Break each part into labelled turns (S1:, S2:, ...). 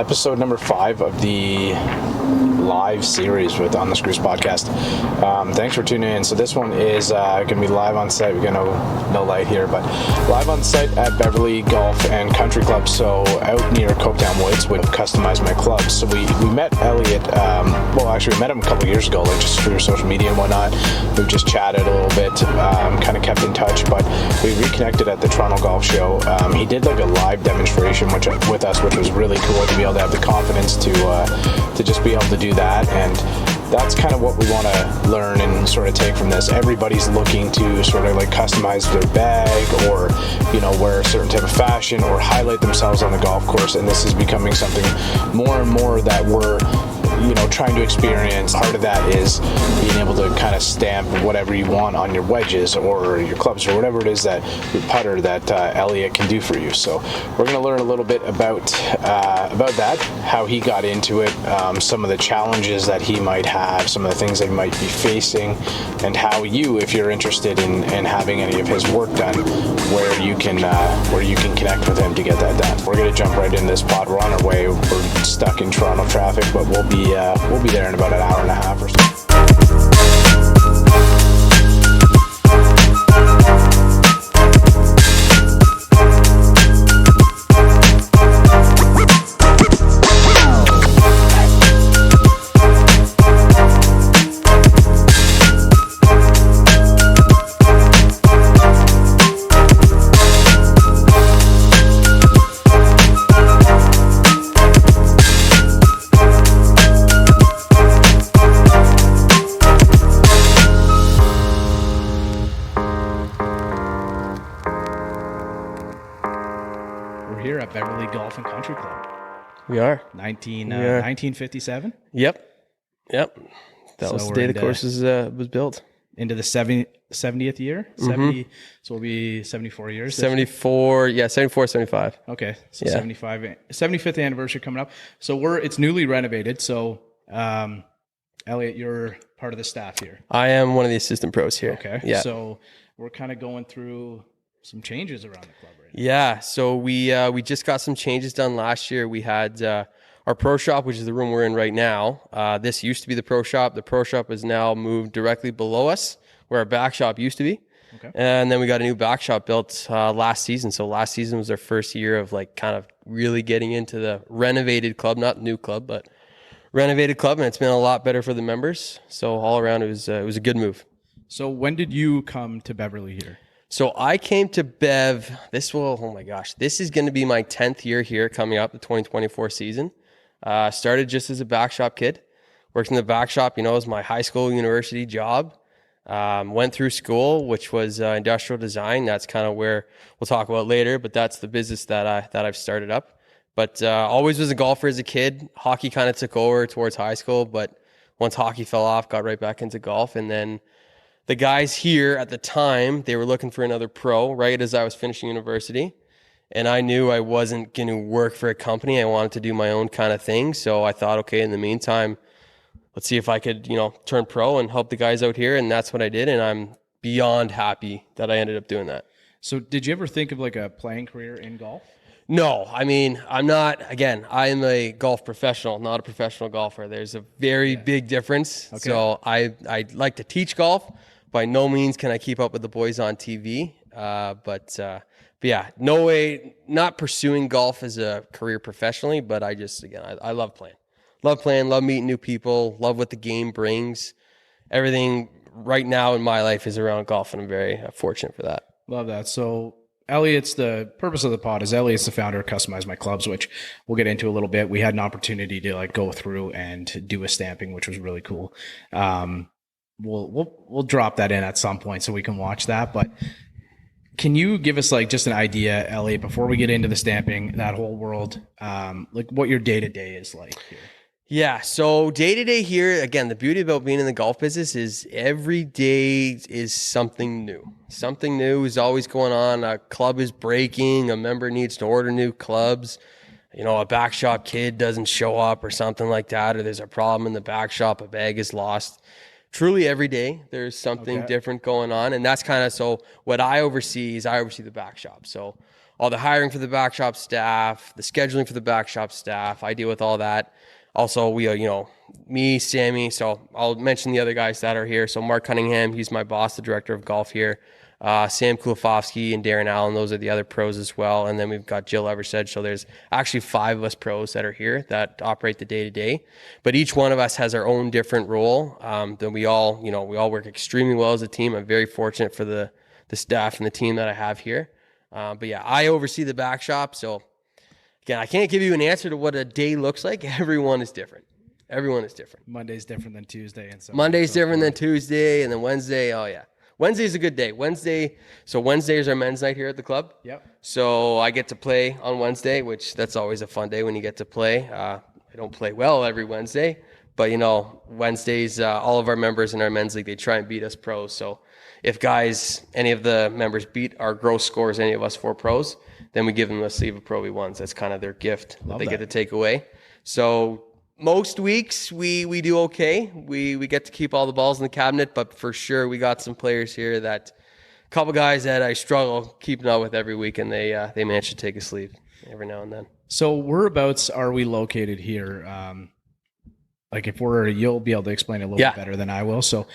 S1: Episode number 5 of the live series with On the Screws podcast. Thanks for tuning in. So this one is going to be live on site. We got no light here, but live on site at Beverly Golf and Country Club. So out near Copetown Woods, we customized my clubs. So we met Elliott. We met him a couple years ago, like just through social media and whatnot. We've just chatted a little bit, kind of kept in touch, but we reconnected at the Toronto Golf Show. He did like a live demonstration with us, which was really cool to be able to have the confidence to just be able to do that. And that's kind of what we want to learn and sort of take from this. Everybody's looking to sort of like customize their bag, or wear a certain type of fashion, or highlight themselves on the golf course, and this is becoming something more and more that we're trying to experience. Part of that is being able to kind of stamp whatever you want on your wedges or your clubs or whatever it is that your putter that Elliott can do for you. So we're going to learn a little bit about that, how he got into it, some of the challenges that he might have, some of the things that he might be facing, and how you, if you're interested in having any of his work done, where you can connect with him to get that done. We're going to jump right into this pod. We're on our way. We're stuck in Toronto traffic, but we'll be there in about an hour and a half or so. Here at Beverly Golf and Country Club.
S2: We are.
S1: 1957?
S2: Yep. That was the day the course was built.
S1: Into the 70th year?
S2: Mm-hmm.
S1: 70, so we'll be 74 years?
S2: 74, 75.
S1: Okay, so 75th anniversary coming up. So it's newly renovated, so Elliott, you're part of the staff here.
S2: I am one of the assistant pros here.
S1: Okay,
S2: yeah.
S1: So we're kind of going through some changes around the club right now.
S2: Yeah, so we just got some changes done last year. We had our pro shop, which is the room we're in right now. This used to be the pro shop. The pro shop is now moved directly below us, where our back shop used to be. Okay. And then we got a new back shop built last season. So last season was our first year of like kind of really getting into the renovated club, not new club, but renovated club, and it's been a lot better for the members. So all around, it was a good move. So when did you come to Beverly here? So I came to Bev, this is going to be my 10th year here coming up, the 2024 season. Started just as a back shop kid. Worked in the back shop, as my high school, university job. Went through school, which was industrial design. That's kind of where we'll talk about later, but that's the business that I've started up. But always was a golfer as a kid. Hockey kind of took over towards high school, but once hockey fell off, got right back into golf. And then the guys here at the time, they were looking for another pro right as I was finishing university. And I knew I wasn't going to work for a company. I wanted to do my own kind of thing. So I thought, okay, in the meantime, let's see if I could, turn pro and help the guys out here. And that's what I did. And I'm beyond happy that I ended up doing that.
S1: So did you ever think of like a playing career in golf?
S2: No, I mean, I am a golf professional, not a professional golfer. There's a very big difference. Okay. So I like to teach golf. By no means can I keep up with the boys on TV. But yeah, no way, not pursuing golf as a career professionally, but I love playing. Love meeting new people, love what the game brings. Everything right now in my life is around golf, and I'm very fortunate for that.
S1: Love that. So the purpose of the pod is Elliott's the founder of Customize My Clubs, which we'll get into a little bit. We had an opportunity to like go through and do a stamping, which was really cool. We'll drop that in at some point so we can watch that. But can you give us like just an idea, Elliott, before we get into the stamping, that whole world, like what your day-to-day is like here?
S2: Yeah, so day-to-day here, again, the beauty about being in the golf business is every day is something new. Something new is always going on. A club is breaking, a member needs to order new clubs. A back shop kid doesn't show up or something like that, or there's a problem in the back shop, a bag is lost. Truly every day there's something different going on. And that's kind of, so what I oversee the back shop. So all the hiring for the back shop staff, the scheduling for the back shop staff. I deal with all that. Also, we, me, Sammy. So I'll mention the other guys that are here. So Mark Cunningham, he's my boss, the director of golf here. Sam Kulafofsky and Darren Allen, those are the other pros as well. And then we've got Jill Eversedge. So there's actually 5 of us pros that are here that operate the day-to-day. But each one of us has our own different role. Then we all work extremely well as a team. I'm very fortunate for the staff and the team that I have here. But yeah, I oversee the back shop. So again, I can't give you an answer to what a day looks like. Everyone is different. Everyone is different.
S1: Monday's different than Tuesday. And so
S2: Monday's different than Tuesday. And then Wednesday, oh yeah. Wednesday's a good day. Wednesday is our men's night here at the club.
S1: Yep.
S2: So I get to play on Wednesday, which that's always a fun day when you get to play. I don't play well every Wednesday, but Wednesdays, all of our members in our men's league, they try and beat us pros. So if any of the members beat our gross scores, any of us 4 pros, then we give them the sleeve of Pro V1s. That's kind of their gift that they get to take away. So most weeks we do okay. We get to keep all the balls in the cabinet, but for sure we got some players here a couple guys that I struggle keeping up with every week, and they manage to take a sleeve every now and then.
S1: So whereabouts are we located here? You'll be able to explain it a little bit better than I will. So,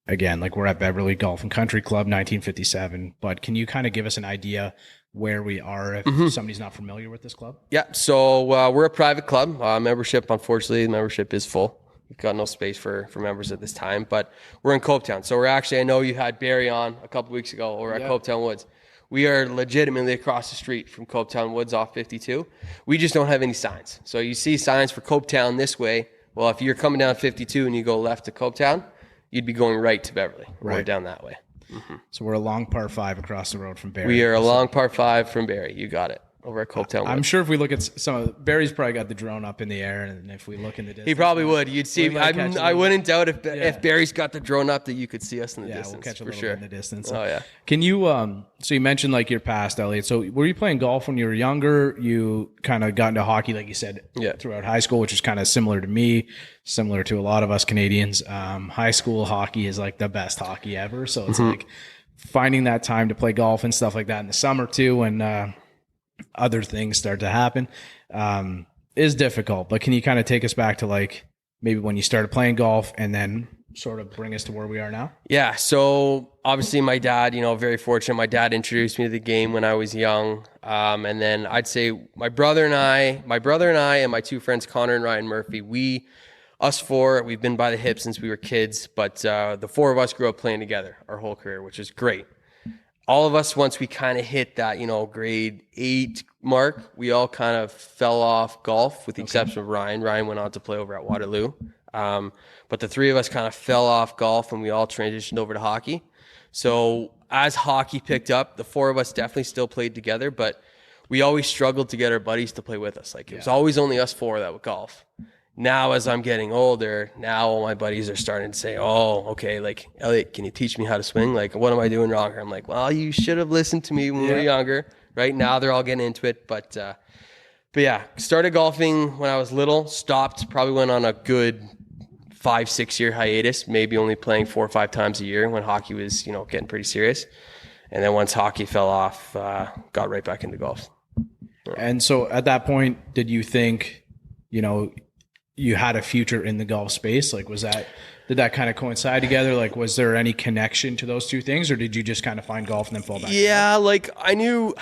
S1: again, we're at Beverly Golf and Country Club, 1957, but can you kind of give us an idea where we are if somebody's not familiar with this club?
S2: Yeah, so we're a private club. Unfortunately, membership is full. We've got no space for members at this time, but we're in Copetown. So I know you had Barry on a couple weeks ago over at Copetown Woods. We are legitimately across the street from Copetown Woods off 52. We just don't have any signs. So you see signs for Copetown this way. Well, if you're coming down 52 and you go left to Copetown, you'd be going right to Beverly. Right. We're down that way. Mm-hmm.
S1: So we're a long par 5 across the road from Barry.
S2: We are a long par 5 from Barry. You got it. Over at Copetown.
S1: I'm sure if we look at Barry's probably got the drone up in the air, and if we look in the distance,
S2: he probably would. You'd see. I wouldn't doubt if Barry's got the drone up that you could see us in the distance. Yeah, we'll catch a little bit in the distance.
S1: Oh yeah. Can you? So you mentioned your past, Elliott. So were you playing golf when you were younger? You kind of got into hockey, like you said, throughout high school, which is kind of similar to me, similar to a lot of us Canadians. High school hockey is the best hockey ever. So it's finding that time to play golf and stuff like that in the summer too, when other things start to happen, is difficult. But can you kind of take us back to maybe when you started playing golf and then sort of bring us to where we are now? Yeah.
S2: So obviously my dad, very fortunate. My dad introduced me to the game when I was young. And then I'd say my brother and I and my 2 friends, Connor and Ryan Murphy, us 4, we've been by the hip since we were kids, but the 4 of us grew up playing together our whole career, which is great. All of us, once we kind of hit that, grade 8 mark, we all kind of fell off golf with the exception of Ryan. Ryan went on to play over at Waterloo. But the 3 of us kind of fell off golf and we all transitioned over to hockey. So as hockey picked up, the 4 of us definitely still played together, but we always struggled to get our buddies to play with us. It was always only us 4 that would golf. Now, as I'm getting older, all my buddies are starting to say, oh, okay, Elliott, can you teach me how to swing? What am I doing wrong? I'm like, well, you should have listened to me when we were younger. Right now, they're all getting into it. But yeah, started golfing when I was little, stopped, probably went on a good 5-6 year hiatus, maybe only playing 4 or 5 times a year when hockey was, getting pretty serious. And then once hockey fell off, got right back into golf.
S1: And so at that point, did you think, you had a future in the golf space? Did that kind of coincide together? Was there any connection to those 2 things, or did you just kind of find golf and then fall back?
S2: Yeah, I knew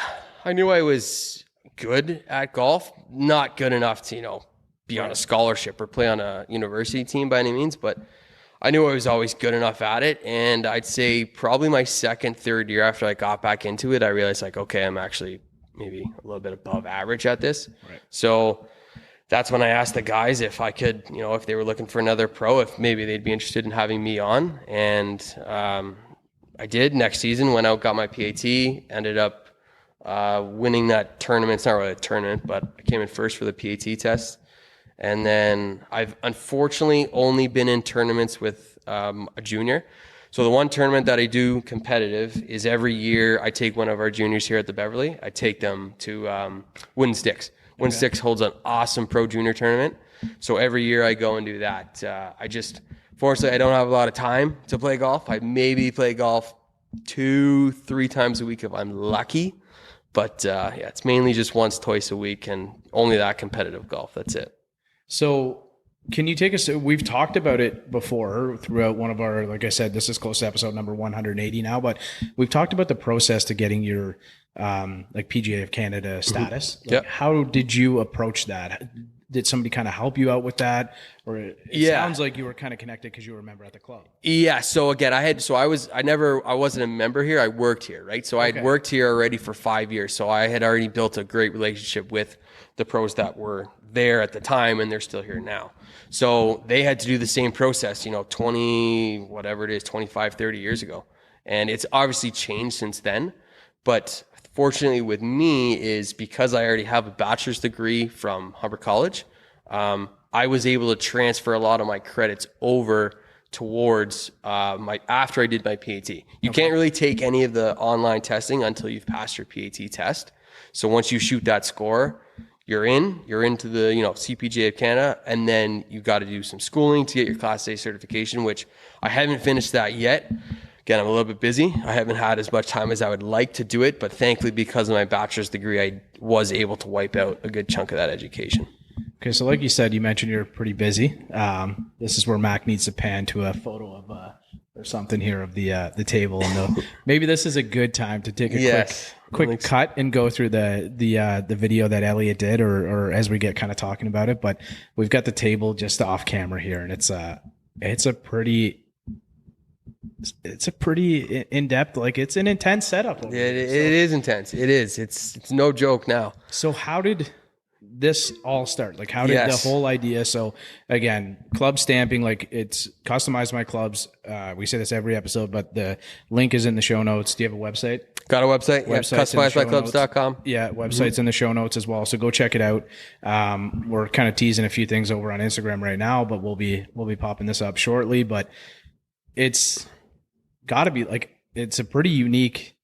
S2: I was good at golf, not good enough to, be on a scholarship or play on a university team by any means, but I knew I was always good enough at it. And I'd say probably my 2nd, 3rd year after I got back into it, I realized okay, I'm actually maybe a little bit above average at this. Right. So that's when I asked the guys if I could, if they were looking for another pro, if maybe they'd be interested in having me on. And I did. Next season, went out, got my PAT, ended up winning that tournament. It's not really a tournament, but I came in first for the PAT test. And then I've unfortunately only been in tournaments with a junior. So the one tournament that I do competitive is every year I take one of our juniors here at the Beverly. I take them to Wooden Sticks. Wooden Sticks holds an awesome pro junior tournament. So every year I go and do that. Fortunately, I don't have a lot of time to play golf. I maybe play golf 2-3 times a week if I'm lucky. But yeah, it's mainly just once, twice a week, and only that competitive golf. That's it.
S1: So can you take us, we've talked about it before throughout one of our, like I said, this is close to episode number 180 now, but we've talked about the process to getting your like PGA of Canada status.
S2: Mm-hmm.
S1: Like, how did you approach that? Did somebody kind of help you out with that? Or it sounds like you were kind of connected because you were a member at the club.
S2: Yeah. So again, I wasn't a member here. I worked here, right? So I had worked here already for 5 years. So I had already built a great relationship with the pros that were there at the time, and they're still here now. So they had to do the same process, 25, 30 years ago. And it's obviously changed since then. But fortunately with me is because I already have a bachelor's degree from Humber College, I was able to transfer a lot of my credits over towards after I did my PAT. You can't really take any of the online testing until you've passed your PAT test. So once you shoot that score, you're into the CPGA of Canada, and then you got to do some schooling to get your Class A certification, which I haven't finished that yet. Again, I'm a little bit busy. I haven't had as much time as I would like to do it, but thankfully because of my bachelor's degree, I was able to wipe out a good chunk of that education.
S1: Okay, so like you said, you mentioned you're pretty busy. This is where Mack needs to pan to a photo of or something here of the table, and maybe this is a good time to take a quick cut and go through the video that Elliott did, or as we get kind of talking about it. But we've got the table just off camera here, and it's a pretty in-depth, like it's an intense setup.
S2: It is intense. It is. It's no joke now.
S1: So how did this all start? Like, how did the whole idea? So again, club stamping, like it's customized my clubs. We say this every episode, but the link is in the show notes. Do you have a website?
S2: Got a website? Yeah, customizedmyclubs.com.
S1: Yeah, website's in the show notes as well. So go check it out. We're kind of teasing a few things over on Instagram right now, but we'll be popping this up shortly. But it's got to be like, it's a pretty unique,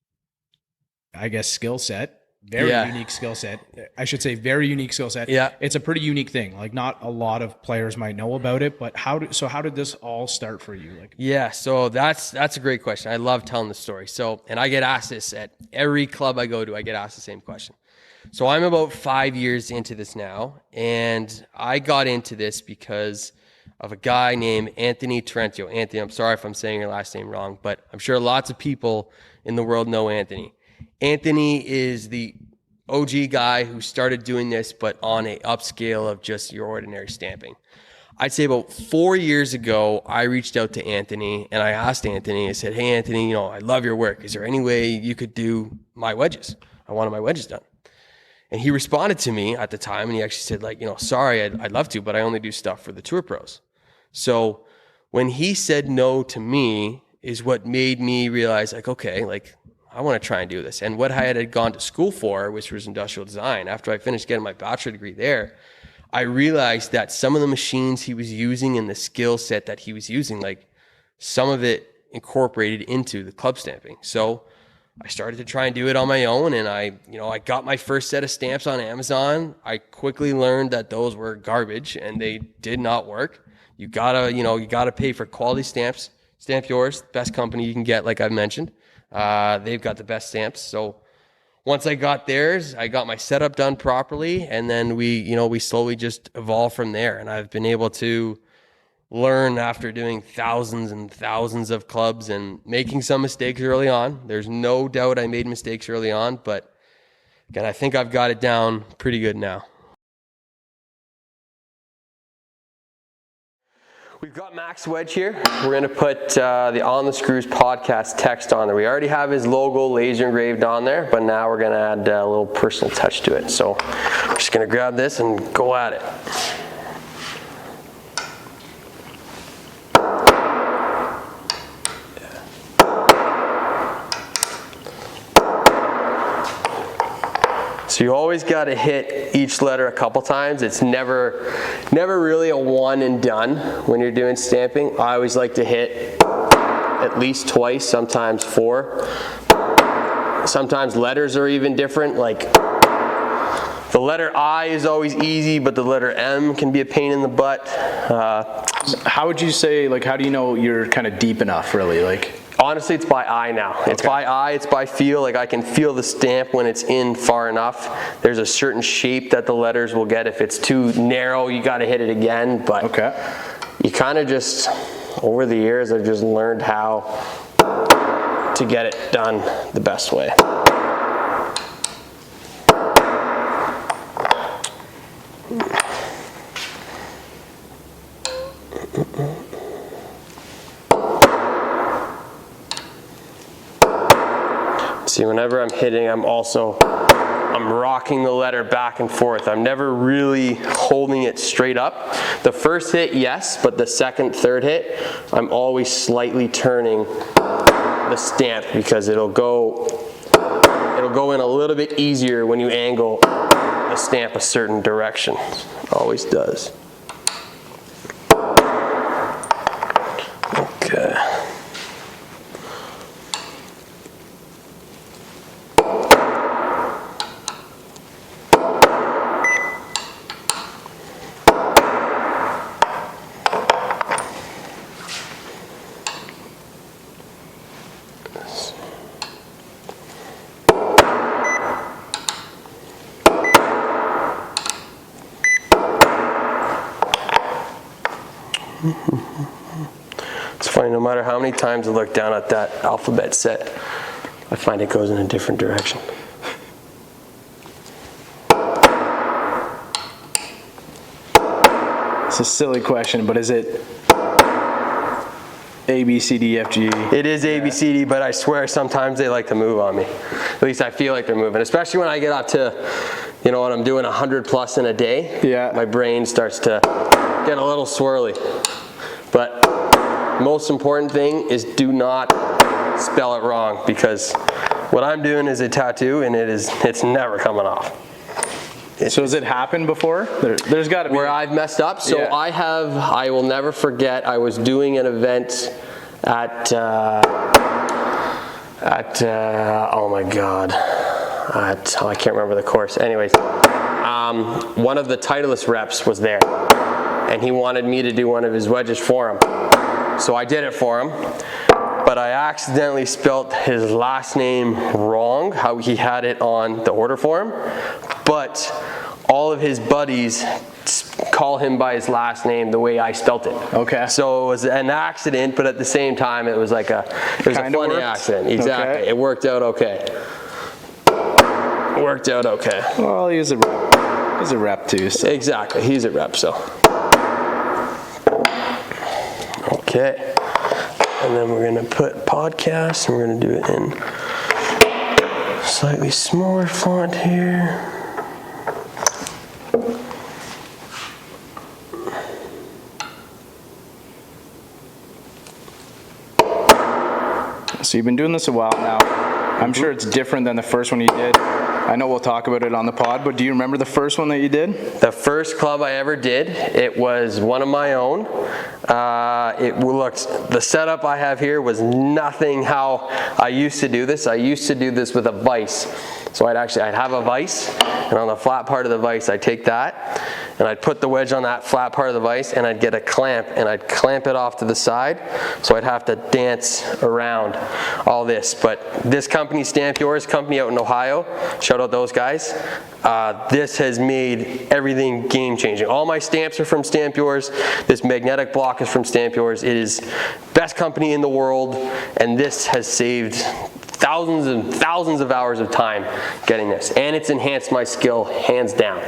S1: I guess, skill set. Unique skill set. I should say very unique skill set.
S2: Yeah.
S1: It's a pretty unique thing. Like not a lot of players might know about it, but how did this all start for you?
S2: So that's a great question. I love telling the story. So, and I get asked this at every club I go to, I get asked the same question. So I'm about 5 years into this now, and I got into this because of a guy named Anthony Trentio. Anthony, I'm sorry if I'm saying your last name wrong, but I'm sure lots of people in the world know Anthony. Anthony is the OG guy who started doing this, but on a upscale of just your ordinary stamping. I'd say about 4 years ago, I reached out to Anthony and I asked Anthony, I said, hey, Anthony, I love your work. Is there any way you could do my wedges? I wanted my wedges done. And he responded to me at the time and he actually said sorry, I'd love to, but I only do stuff for the tour pros. So when he said no to me is what made me realize I want to try and do this. And what I had gone to school for, which was industrial design, after I finished getting my bachelor degree there, I realized that some of the machines he was using and the skill set that he was using, like some of it incorporated into the club stamping. So I started to try and do it on my own. And I got my first set of stamps on Amazon. I quickly learned that those were garbage and they did not work. You gotta pay for quality stamps. Stamp Yours, best company you can get, like I've mentioned. They've got the best stamps. So once I got theirs, I got my setup done properly, and then we slowly just evolved from there. And I've been able to learn after doing thousands and thousands of clubs and making some mistakes early on. There's no doubt I made mistakes early on, but again, I think I've got it down pretty good now. We've got Mack's wedge here. We're going to put the On the Screws podcast text on there. We already have his logo laser engraved on there, but now we're going to add a little personal touch to it. So I'm just going to grab this and go at it. So you always got to hit each letter a couple times. It's never really a one and done when you're doing stamping. I always like to hit at least twice, sometimes 4. Sometimes letters are even different. Like the letter I is always easy, but the letter M can be a pain in the butt.
S1: How would you say, how do you know you're kind of deep enough, really?
S2: Honestly, it's by eye now. It's by eye, it's by feel. Like I can feel the stamp when it's in far enough. There's a certain shape that the letters will get. If it's too narrow, you got to hit it again. But you kind of just, over the years, I've just learned how to get it done the best way. See, whenever I'm hitting, I'm rocking the letter back and forth. I'm never really holding it straight up. The first hit, yes, but the second, third hit, I'm always slightly turning the stamp because it'll go in a little bit easier when you angle the stamp a certain direction. It always does. Okay. It's funny, no matter how many times I look down at that alphabet set, I find it goes in a different direction.
S1: It's a silly question, but is it A, B, C, D, F, G?
S2: It is A, B, C, D, but I swear sometimes they like to move on me. At least I feel like they're moving, especially when I get up to, you know, when I'm doing 100 plus in a day.
S1: Yeah.
S2: My brain starts to get a little swirly. But most important thing is do not spell it wrong, because what I'm doing is a tattoo and it's never coming off.
S1: So has it happened before? There's got to be.
S2: Where I've messed up? So
S1: Yeah.
S2: I will never forget, I was doing an event at oh my God, I can't remember the course. Anyways, one of the Titleist reps was there, and he wanted me to do one of his wedges for him. So I did it for him, but I accidentally spelt his last name wrong, how he had it on the order form. But all of his buddies call him by his last name the way I spelt it.
S1: Okay.
S2: So it was an accident, but at the same time, it was a funny accident. Exactly.
S1: Okay.
S2: It worked out okay. It worked out okay.
S1: Well, he's a rep. He's a rep too. So.
S2: Exactly. He's a rep, so. Okay. And then we're going to put podcast, and we're going to do it in slightly smaller font here.
S1: So you've been doing this a while now. I'm sure it's different than the first one you did. I know we'll talk about it on the pod, but do you remember the first one that you did?
S2: The first club I ever did, it was one of my own. The setup I have here was nothing how I used to do this. I used to do this with a vise. So I'd have a vise, and on the flat part of the vise, I'd take that, and I'd put the wedge on that flat part of the vise, and I'd get a clamp, and I'd clamp it off to the side, so I'd have to dance around all this. But this company, Stamp Yours company out in Ohio, shout out those guys, this has made everything game changing. All my stamps are from Stamp Yours. This magnetic block is from Stamp Yours. It is best company in the world, and this has saved thousands and thousands of hours of time getting this, and it's enhanced my skill hands down.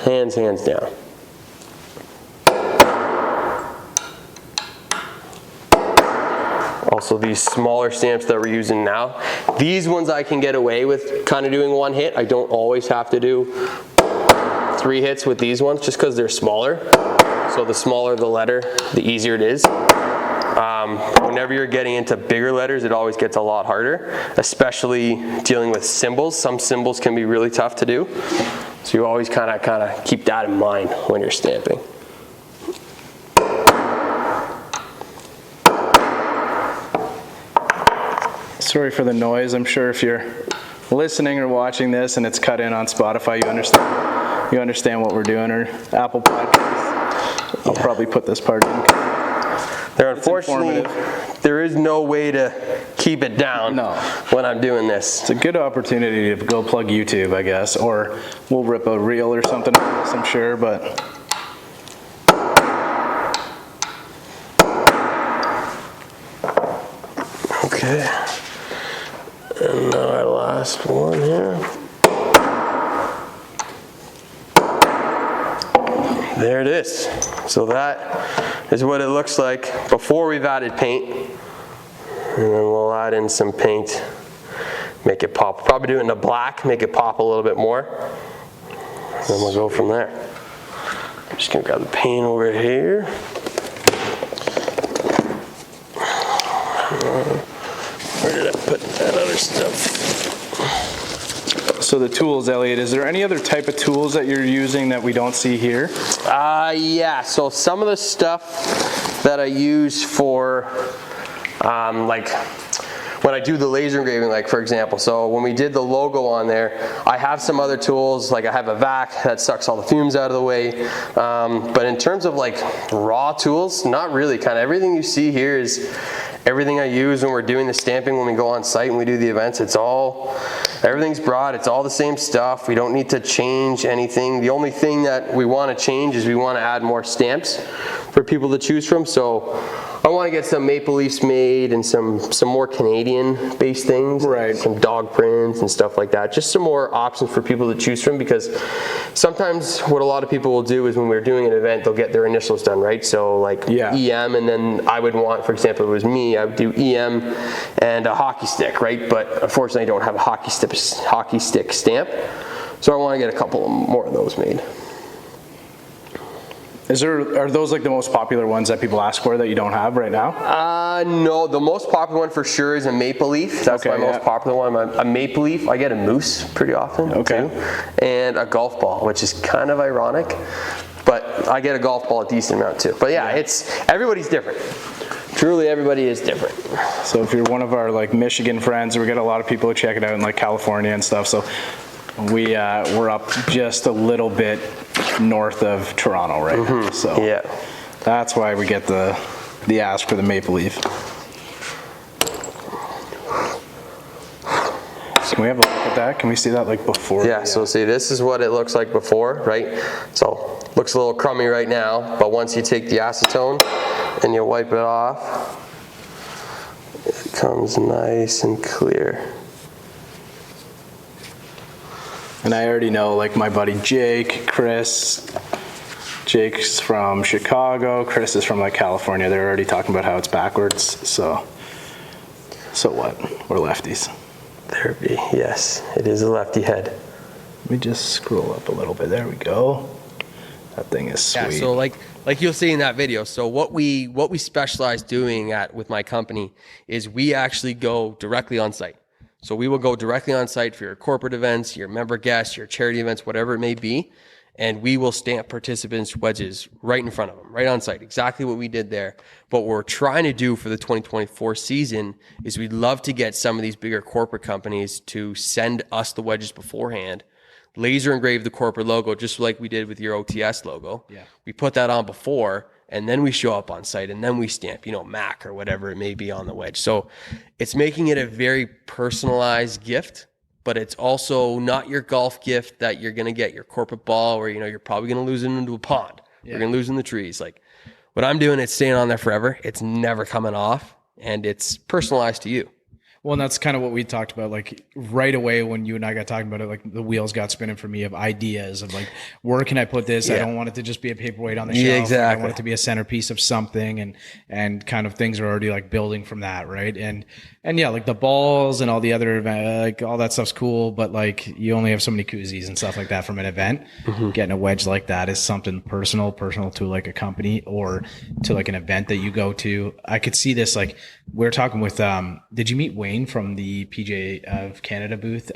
S2: Hands down. Also, these smaller stamps that we're using now, these ones I can get away with kind of doing one hit. I don't always have to do 3 hits with these ones just because they're smaller. So the smaller the letter, the easier it is. Whenever you're getting into bigger letters, it always gets a lot harder, especially dealing with symbols. Some symbols can be really tough to do. So you always kind of keep that in mind when you're stamping.
S1: Sorry for the noise. I'm sure if you're listening or watching this and it's cut in on Spotify, you understand what we're doing, or Apple Podcasts. I'll probably put this part in.
S2: Unfortunately, there is no way to keep it down when I'm doing this.
S1: It's a good opportunity to go plug YouTube, I guess, or we'll rip a reel or something, I'm sure, but.
S2: Okay, and now our last one here. There it is. So that is what it looks like before we've added paint. And then we'll add in some paint, make it pop. Probably do it in the black, make it pop a little bit more. And then we'll go from there. I'm just gonna grab the paint over here. Where did I put that other stuff?
S1: So the tools, Elliott, is there any other type of tools that you're using that we don't see here?
S2: Yeah, so some of the stuff that I use for like when I do the laser engraving, like for example, so when we did the logo on there, I have some other tools, like I have a vac that sucks all the fumes out of the way, but in terms of like raw tools, not really. Kind of everything you see here is everything I use when we're doing the stamping, when we go on site and we do the events. Everything's broad, it's all the same stuff. We don't need to change anything. The only thing that we want to change is we want to add more stamps for people to choose from. So I want to get some maple leafs made and some more Canadian based things,
S1: right?
S2: Some dog prints and stuff like that. Just some more options for people to choose from, because sometimes what a lot of people will do is when we're doing an event, they'll get their initials done, right? So like EM, and then I would want, for example, if it was me, I would do EM and a hockey stick, right? But unfortunately I don't have a hockey stick stamp. So I want to get a couple more of those made.
S1: Are those like the most popular ones that people ask for that you don't have right now?
S2: No, the most popular one for sure is a maple leaf. That's my most popular one. A maple leaf. I get a moose pretty often too, and a golf ball, which is kind of ironic, but I get a golf ball a decent amount too. But yeah, everybody's different. Truly, everybody is different.
S1: So if you're one of our like Michigan friends, we get a lot of people who check it out in like California and stuff. So we're up just a little bit north of Toronto right now. So that's why we get the ask for the maple leaf. So can we have a look at that? Can we see that like before?
S2: Yeah, so see, this is what it looks like before, right? So looks a little crummy right now, but once you take the acetone and you wipe it off, it comes nice and clear.
S1: And I already know, like my buddy Jake, Chris. Jake's from Chicago. Chris is from like California. They're already talking about how it's backwards. So what? We're lefties.
S2: There be, yes, it is a lefty head.
S1: Let me just scroll up a little bit. There we go. That thing is sweet.
S2: Yeah, so like you'll see in that video. So what we specialize doing with my company is we actually go directly on site. So we will go directly on site for your corporate events, your member guests, your charity events, whatever it may be. And we will stamp participants' wedges right in front of them, right on site. Exactly what we did there. But what we're trying to do for the 2024 season is we'd love to get some of these bigger corporate companies to send us the wedges beforehand, laser engrave the corporate logo, just like we did with your OTS logo. Yeah. We put that on before, and then we show up on site, and then we stamp, Mack or whatever it may be on the wedge. So it's making it a very personalized gift, but it's also not your golf gift that you're going to get your corporate ball where, you're probably going to lose it into a pond. You're going to lose in the trees. Like what I'm doing, it's staying on there forever. It's never coming off, and it's personalized to you.
S3: Well, and that's kind of what we talked about, like right away when you and I got talking about it, like the wheels got spinning for me of ideas of like, where can I put this? Yeah. I don't want it to just be a paperweight on the shelf.
S2: Yeah, exactly.
S3: I want it to be a centerpiece of something, and kind of things are already like building from that, right? And yeah, like the balls and all the other like all that stuff's cool, but like you only have so many koozies and stuff like that from an event. Mm-hmm. Getting a wedge like that is something personal to like a company or to like an event that you go to. I could see this, like we were talking with, did you meet Wayne from the PGA of Canada booth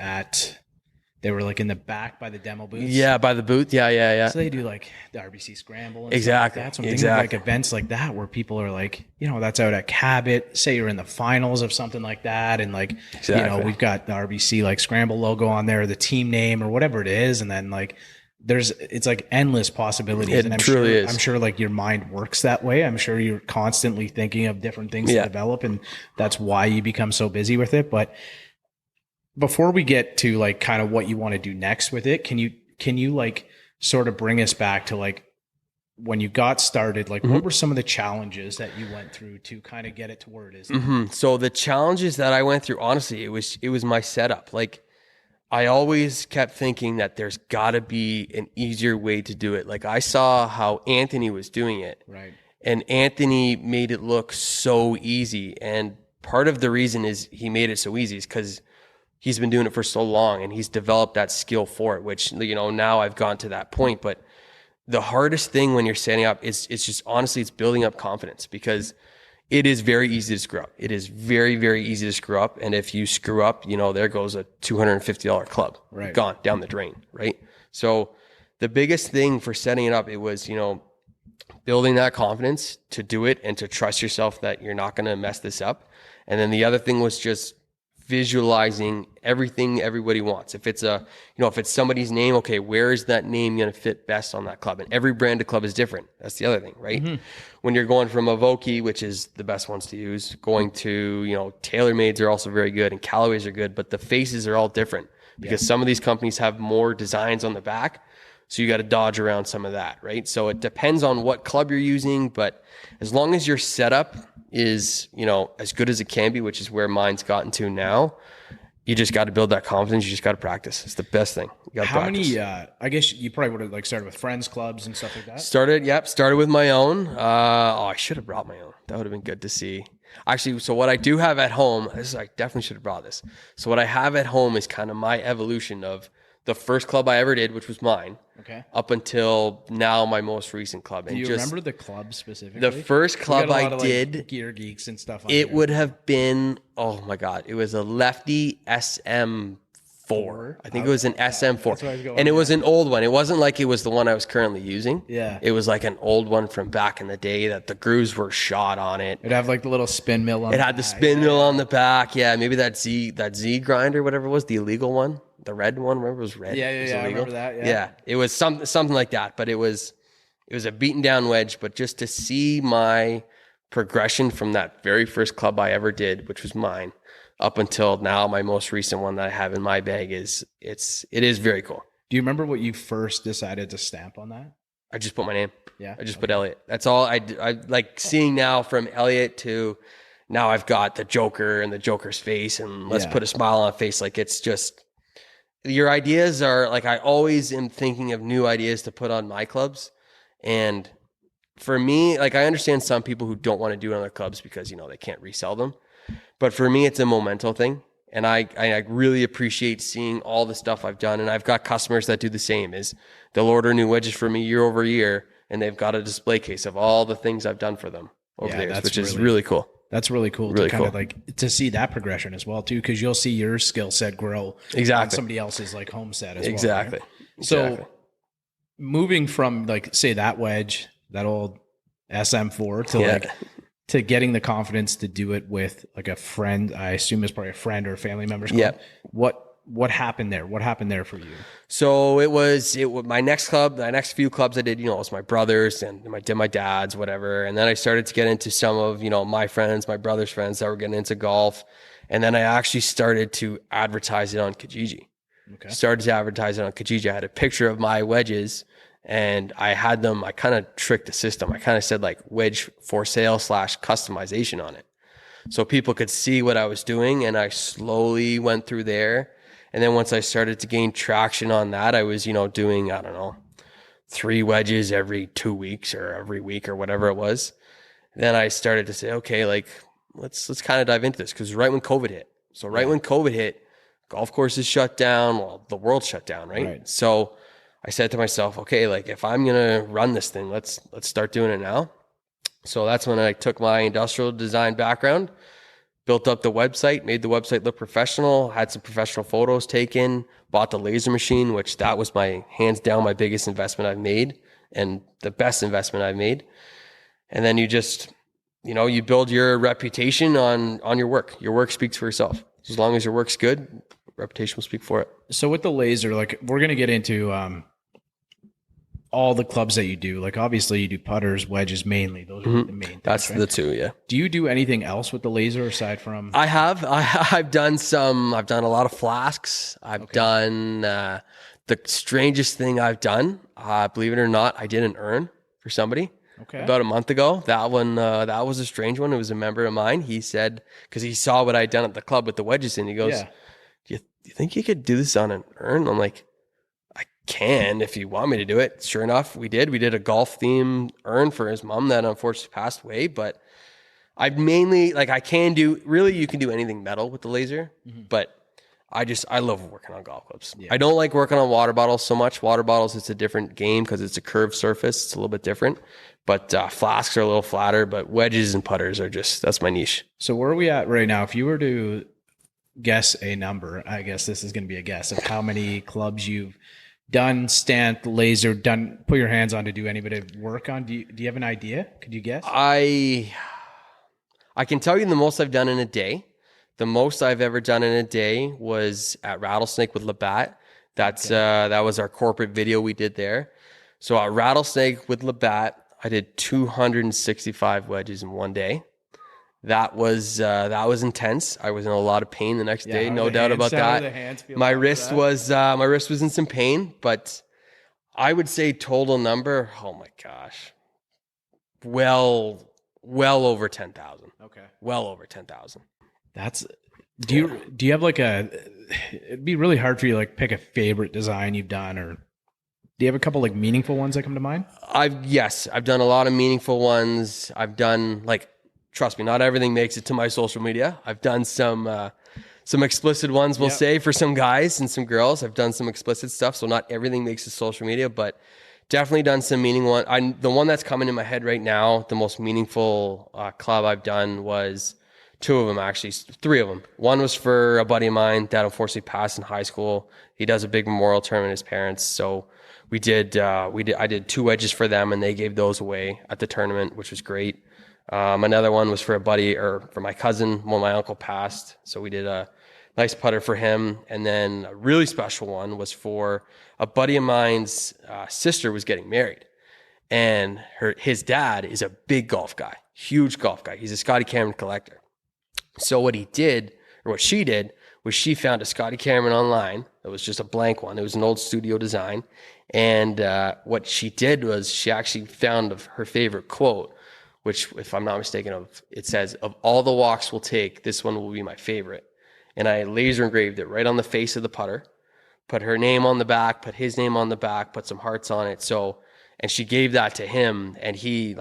S3: they were like in the back by the demo booths?
S2: Yeah, by the booth. Yeah.
S3: So they do like the RBC Scramble and
S2: exactly.
S3: Stuff like that. So I'm thinking like events like that where people are like, that's out at Cabot, say you're in the finals of something like that. And like, we've got the RBC like Scramble logo on there, the team name or whatever it is. And then like it's like endless possibilities.
S2: It
S3: And
S2: truly is.
S3: I'm sure like your mind works that way. I'm sure you're constantly thinking of different things to develop, and that's why you become so busy with it. But before we get to like kind of what you want to do next with it, can you like sort of bring us back to like when you got started, like what were some of the challenges that you went through to kind of get it to where it is now?
S2: So the challenges that I went through, honestly, it was my setup. Like I always kept thinking that there's got to be an easier way to do it. Like I saw how Anthony was doing it,
S3: Right.
S2: and Anthony made it look so easy. And part of the reason is he made it so easy is because he's been doing it for so long and he's developed that skill for it, which, now I've gone to that point. But the hardest thing when you're setting up is it's just honestly, it's building up confidence, because it is very easy to screw up. It is very, very easy to screw up. And if you screw up, there goes a $250 club,
S3: Right.
S2: Gone down the drain. Right. So the biggest thing for setting it up, it was, building that confidence to do it and to trust yourself that you're not going to mess this up. And then the other thing was just visualizing everything everybody wants. If it's if it's somebody's name, okay, where is that name going to fit best on that club? And every brand of club is different. That's the other thing, right? When you're going from a Vokey, which is the best ones to use, going to, TaylorMades are also very good and Callaways are good, but the faces are all different because some of these companies have more designs on the back. So you got to dodge around some of that, right? So it depends on what club you're using, but as long as your setup is, as good as it can be, which is where mine's gotten to now, you just got to build that confidence. You just got to practice. It's the best thing. You got to practice.
S3: How many, I guess you probably would have like started with friends clubs and stuff like that.
S2: Started with my own. I should have brought my own. That would have been good to see. Actually, so what I do have at home, I definitely should have brought this. So what I have at home is kind of my evolution of the first club I ever did, which was mine.
S3: Okay.
S2: Up until now, my most recent club.
S3: Do you remember the club specifically?
S2: The first club I did,
S3: like gear geeks and stuff.
S2: It would have been, oh my God, it was a Lefty SM4. I think it was an SM4. And it was an old one. It wasn't like it was the one I was currently using.
S3: Yeah.
S2: It was like an old one from back in the day that the grooves were shot on it.
S3: It'd have like the little spin mill on
S2: it. It had the spin mill on the back. Yeah, maybe that Z grinder, whatever it was, the illegal one. The red one, remember, it was red.
S3: Yeah, I remember that. Yeah,
S2: it was something like that. But it was a beaten down wedge. But just to see my progression from that very first club I ever did, which was mine, up until now, my most recent one that I have in my bag it is very cool.
S3: Do you remember what you first decided to stamp on that?
S2: I just put my name.
S3: Yeah,
S2: I just put Elliott. That's all I like seeing now from Elliott to now. I've got the Joker and the Joker's face, and let's put a smile on a face. Like it's just. Your ideas are like, I always am thinking of new ideas to put on my clubs. And for me, like I understand some people who don't want to do it on their clubs because, they can't resell them. But for me, it's a memento thing. And I really appreciate seeing all the stuff I've done. And I've got customers that do the same, is they'll order new wedges for me year over year. And they've got a display case of all the things I've done for them over the years, which is really cool.
S3: That's really cool to kind of like to see that progression as well too, because you'll see your skill set grow on somebody else's like home set as well. Right? So moving from like say that wedge, that old SM4 to like to getting the confidence to do it with like a friend, I assume it's probably a friend or a family member's club. What happened there? What happened there for you?
S2: So it was my next club, the next few clubs I did, it was my brothers and my dad's, whatever. And then I started to get into some of, my friends, my brother's friends that were getting into golf. And then I actually started to advertise it on Kijiji. Okay. Started to advertise it on Kijiji. I had a picture of my wedges and I had them, I kind of tricked the system. I kind of said like wedge for sale / customization on it. So people could see what I was doing, and I slowly went through there. And then once I started to gain traction on that, I was, doing, 3 wedges every 2 weeks or every week or whatever it was. Then I started to say, okay, like let's kind of dive into this, because right when COVID hit. So when COVID hit, golf courses shut down. Well, the world shut down, right? So I said to myself, okay, like if I'm going to run this thing, let's start doing it now. So that's when I took my industrial design background, built up the website, made the website look professional, had some professional photos taken, bought the laser machine, which that was hands down my biggest investment I've made and the best investment I've made. And then you just, you build your reputation on your work. Your work speaks for itself. As long as your work's good, reputation will speak for it.
S3: So with the laser, like we're going to get into all the clubs that you do, like obviously you do putters, wedges mainly. Those are the main things,
S2: That's
S3: right?
S2: the two, yeah.
S3: Do you do anything else with the laser aside from?
S2: I've done a lot of flasks. I've done the strangest thing I've done. Believe it or not, I did an urn for somebody about a month ago. That one, that was a strange one. It was a member of mine. He said, because he saw what I'd done at the club with the wedges, and he goes, do you think you could do this on an urn? I'm like, I can if you want me to do it. Sure enough, we did. We did a golf themed urn for his mom that unfortunately passed away. But I mainly, like, you can do anything metal with the laser, but I love working on golf clubs. Yeah. I don't like working on water bottles so much. Water bottles, it's a different game because it's a curved surface. It's a little bit different. But flasks are a little flatter, but wedges and putters are that's my niche.
S3: So where are we at right now? If you were to guess a number, I guess this is going to be a guess of how many clubs you've done, stamped, laser, put your hands on to do any bit of work on. Do you have an idea? Could you guess?
S2: I can tell you the most I've done in a day. The most I've ever done in a day was at Rattlesnake with Labatt. That was our corporate video we did there. So at Rattlesnake with Labatt, I did 265 wedges in one day. That was intense. I was in a lot of pain the next day, no doubt about that. My wrist was in some pain, but I would say total number, oh my gosh, well over 10,000. Okay, well over 10,000. Do you have like it'd be really hard for you to like pick a favorite design you've done, or do you have a couple like meaningful ones that come to mind? I've done a lot of meaningful ones. I've done, like, trust me, not everything makes it to my social media. I've done some explicit ones, we'll say, for some guys and some girls. I've done some explicit stuff, so not everything makes it to social media, but definitely done some meaningful one. The one that's coming in my head right now, the most meaningful club I've done was two of them, actually, three of them. One was for a buddy of mine that unfortunately passed in high school. He does a big memorial tournament with his parents, so I did two wedges for them, and they gave those away at the tournament, which was great. Another one was for for my cousin when my uncle passed. So we did a nice putter for him. And then a really special one was for a buddy of mine's sister was getting married. And his dad is a big golf guy, huge golf guy. He's a Scotty Cameron collector. So what she did was she found a Scotty Cameron online. It was just a blank one. It was an old studio design. And what she did was she actually found her favorite quote, which, if I'm not mistaken, it says, "Of all the walks we'll take, this one will be my favorite." And I laser engraved it right on the face of the putter, put her name on the back, put his name on the back, put some hearts on it. And she gave that to him, and he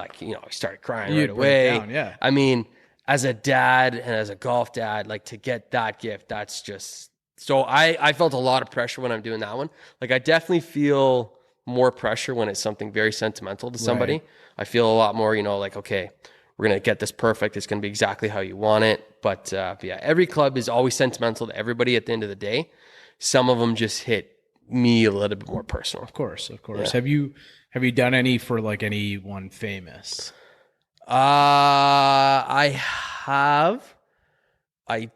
S2: started crying right away. Down, yeah. I mean, as a dad and as a golf dad, like, to get that gift, that's just, so I felt a lot of pressure when I'm doing that one. Like, I definitely feel more pressure when it's something very sentimental to somebody. Right. I feel a lot more, like, okay, we're going to get this perfect. It's going to be exactly how you want it. But yeah, every club is always sentimental to everybody at the end of the day. Some of them just hit me a little bit more personal. Of course. Yeah.
S3: Have you done any for like anyone famous?
S2: I have. I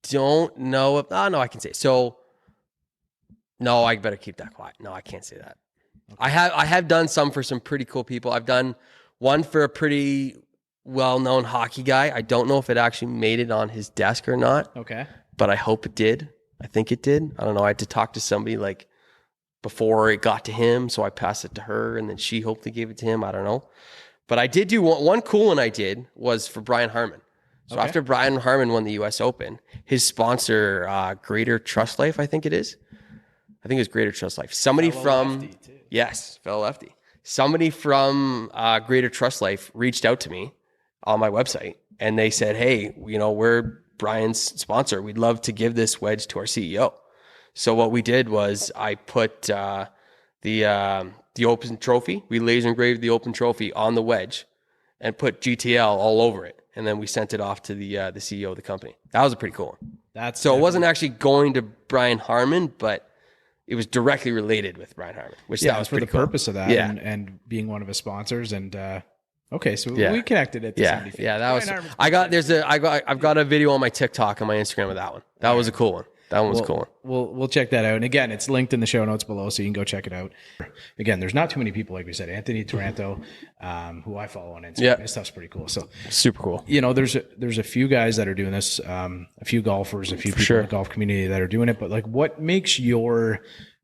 S2: don't know if, no, I can say. So, no, I better keep that quiet. No, I can't say that. Okay. I have done some for some pretty cool people. I've done one for a pretty well-known hockey guy. I don't know if it actually made it on his desk or not. Okay. But I hope it did. I think it did. I don't know. I had to talk to somebody like before it got to him, so I passed it to her, and then she hopefully gave it to him. I don't know. But I did do one cool one I did was for Brian Harmon. So after Brian Harmon won the U.S. Open, his sponsor, Greater Trust Life, I think it is. I think it's Greater Trust Life. Somebody fellow lefty. Somebody from Greater Trust Life reached out to me on my website, and they said, "Hey, we're Brian's sponsor. We'd love to give this wedge to our CEO." So what we did was I put the Open trophy. We laser engraved the Open trophy on the wedge and put GTL all over it, and then we sent it off to the CEO of the company. That was a pretty cool one. It wasn't actually going to Brian Harmon, but it was directly related with Brian Harmon, which that was for the purpose of that,
S3: and being one of his sponsors. And we connected it to somebody.
S2: Yeah, that was. I've got a video on my TikTok and my Instagram of that one. That was a cool one. That one was cool.
S3: We'll check that out. And again, it's linked in the show notes below, so you can go check it out. Again, there's not too many people, like we said. Anthony Taranto, who I follow on Instagram.
S2: Yeah.
S3: His stuff's pretty cool. So
S2: Super cool.
S3: there's a few guys that are doing this, a few golfers, a few people in the golf community that are doing it. But like, what makes your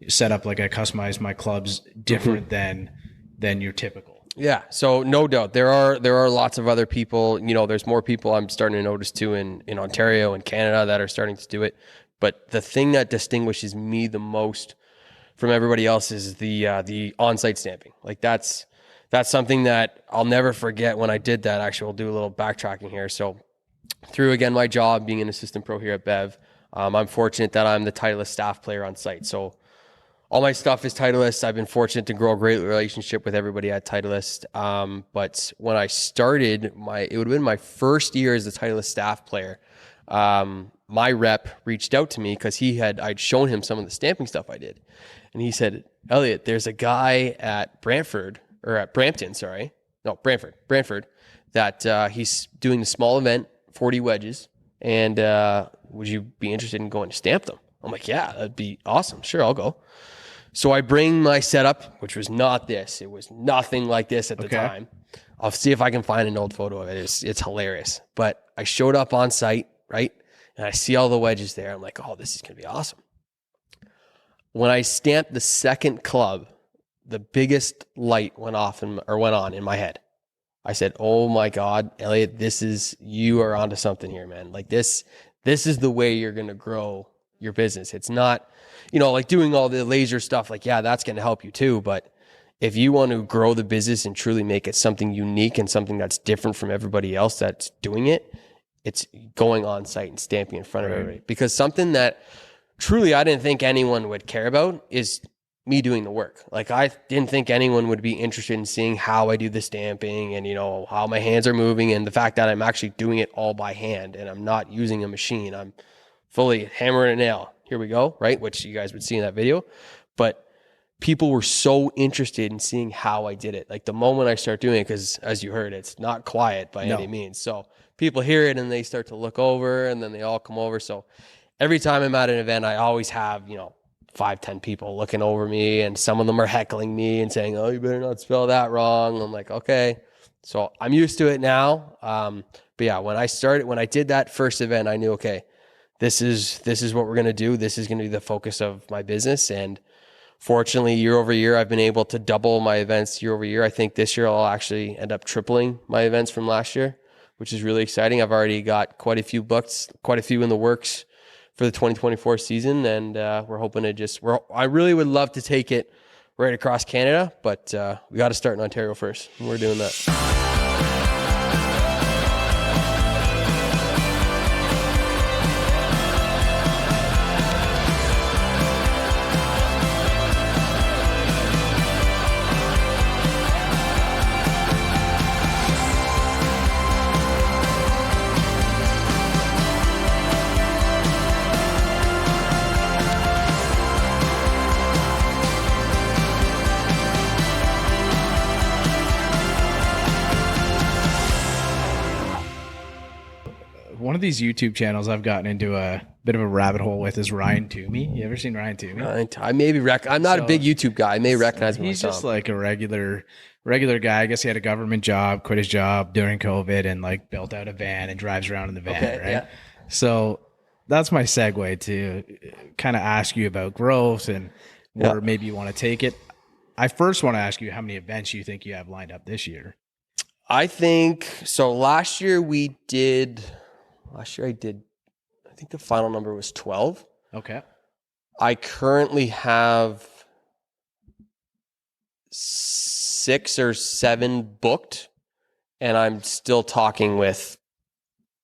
S3: setup, like I customize my clubs, different than your typical?
S2: Yeah, so no doubt there are lots of other people. There's more people I'm starting to notice too in Ontario and Canada that are starting to do it. But the thing that distinguishes me the most from everybody else is the on-site stamping. Like that's something that I'll never forget when I did that. Actually, we'll do a little backtracking here. So through again my job being an assistant pro here at Bev, I'm fortunate that I'm the Titleist staff player on site. So all my stuff is Titleist. I've been fortunate to grow a great relationship with everybody at Titleist. But when I started, it would have been my first year as a Titleist staff player. My rep reached out to me because I'd shown him some of the stamping stuff I did. And he said, Elliott, there's a guy at Brantford, that he's doing the small event, 40 wedges. And would you be interested in going to stamp them? I'm like, yeah, that'd be awesome. Sure, I'll go. So I bring my setup, which was not this. It was nothing like this at the time. I'll see if I can find an old photo of it. It's hilarious. But I showed up on site, right? And I see all the wedges there. I'm like, oh, this is going to be awesome. When I stamped the second club, the biggest light went on in my head. I said, oh my God, Elliott, you are onto something here, man. Like this is the way you're going to grow your business. It's not, like doing all the laser stuff, like, yeah, that's going to help you too. But if you want to grow the business and truly make it something unique and something that's different from everybody else that's doing it, it's going on site and stamping in front of everybody. Because something that truly I didn't think anyone would care about is me doing the work. Like I didn't think anyone would be interested in seeing how I do the stamping and, how my hands are moving and the fact that I'm actually doing it all by hand and I'm not using a machine. I'm fully hammering a nail. Here we go, right? Which you guys would see in that video. But people were so interested in seeing how I did it. Like the moment I start doing it, because as you heard, it's not quiet by any means. So people hear it and they start to look over and then they all come over. So every time I'm at an event, I always have, 5-10 people looking over me and some of them are heckling me and saying, oh, you better not spell that wrong. I'm like, okay. So I'm used to it now. But yeah, when I did that first event, I knew, okay, this is what we're going to do. This is going to be the focus of my business. And fortunately, year over year, I've been able to double my events year over year. I think this year I'll actually end up tripling my events from last year, which is really exciting. I've already got quite a few booked, quite a few in the works for the 2024 season. And we're hoping to I really would love to take it right across Canada, but we got to start in Ontario first. And we're doing that.
S3: One of these YouTube channels I've gotten into a bit of a rabbit hole with is Ryan Toomey. You ever seen Ryan Toomey?
S2: I maybe I'm not a big YouTube guy. I may recognize him.
S3: He's just like a regular guy. I guess he had a government job, quit his job during COVID, and like built out a van and drives around in the van, right? Yeah. So that's my segue to kind of ask you about growth and where maybe you want to take it. I first want to ask you how many events you think you have lined up this year.
S2: I think so. Last year I did, I think the final number was 12.
S3: Okay.
S2: I currently have 6 or 7 booked, and I'm still talking with